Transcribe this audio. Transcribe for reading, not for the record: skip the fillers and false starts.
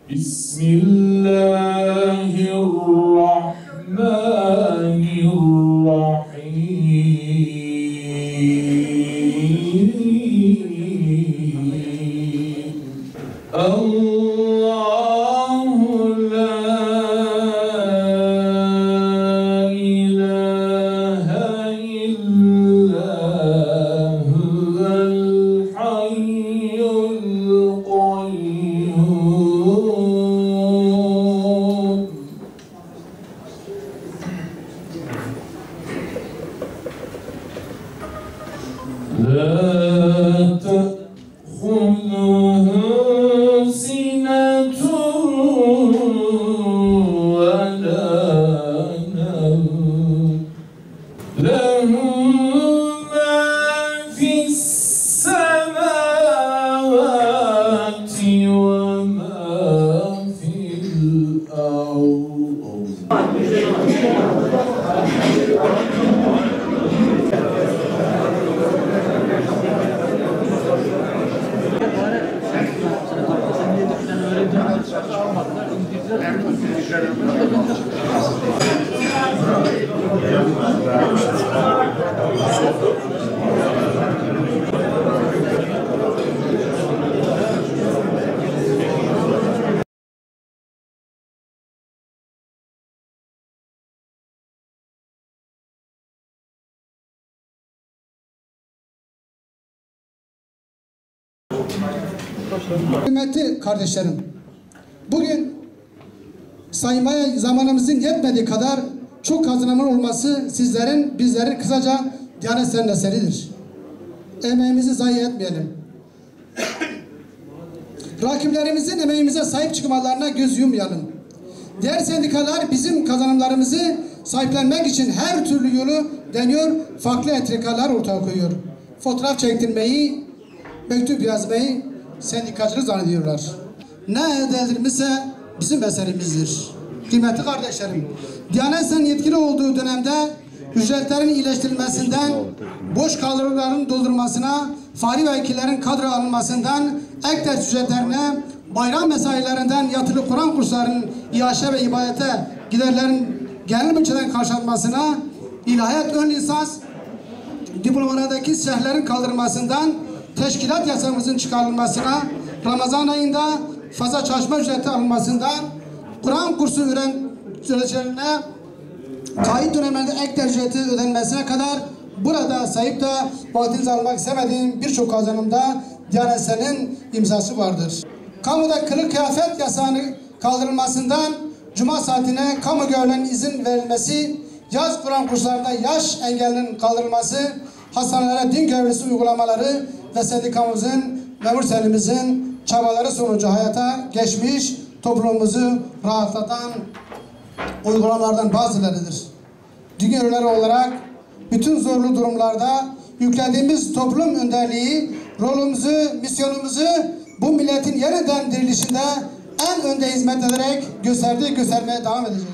Bismillahirrahmanirrahim. Allahu la ilahe illa huvel hayyul kayyum. La ta'khudhuhu sinatun wa la nawm. Lahu ma fis samawati wa ma fil ardh. Kıymetli kardeşlerim, bugün saymaya zamanımızın yetmediği kadar çok kazanımın olması bizlerin kısaca Diyanet Sen'in eseridir. Emeğimizi zayi etmeyelim. Rakiplerimizin emeğimize sahip çıkmalarına göz yummayalım. Diğer sendikalar bizim kazanımlarımızı sahiplenmek için her türlü yolu deniyor, farklı entrikalar ortaya koyuyor. Fotoğraf çektirmeyi, mektup yazmayı sendikacılık zannediyorlar. Ne elde edilmişse bizim eserimizdir. Kıymetli kardeşlerim, Diyanet Sen'in yetkili olduğu dönemde ücretlerin iyileştirilmesinden, boş kadroların doldurmasına, fahri vekillerin kadro alınmasından, ek ders ücretlerine, bayram mesailerinden yatılı Kur'an kurslarının iaşe ve ibadete giderlerin genel bütçeden karşılanmasına, ilahiyat ön lisans diplomalardaki şerhlerin kaldırılmasından, teşkilat yasamızın çıkarılmasına, Ramazan ayında fazla çalışma ücreti alınmasından, Kur'an kursu öğrencilerine kayıt döneminde ek ders ücreti ödenmesine kadar burada sayıp da vaktinizi almak istemediğim birçok kazanımda Diyanet Sen'in imzası vardır. Kamuda kılık kıyafet yasağının kaldırılmasından, cuma saatine kamu görevlerinin izin verilmesi, yaz Kur'an kurslarında yaş engelinin kaldırılması, hastanelere din görevlisi uygulamaları ve sendikamızın, memur senimizin çabaları sonucu hayata geçmiş, toplumumuzu rahatlatan uygulamalardan bazılarıdır. Din görevlileri olarak bütün zorlu durumlarda yüklediğimiz toplum önderliği, rolümüzü, misyonumuzu bu milletin yeniden dirilişinde en önde hizmet ederek göstermeye devam edeceğiz.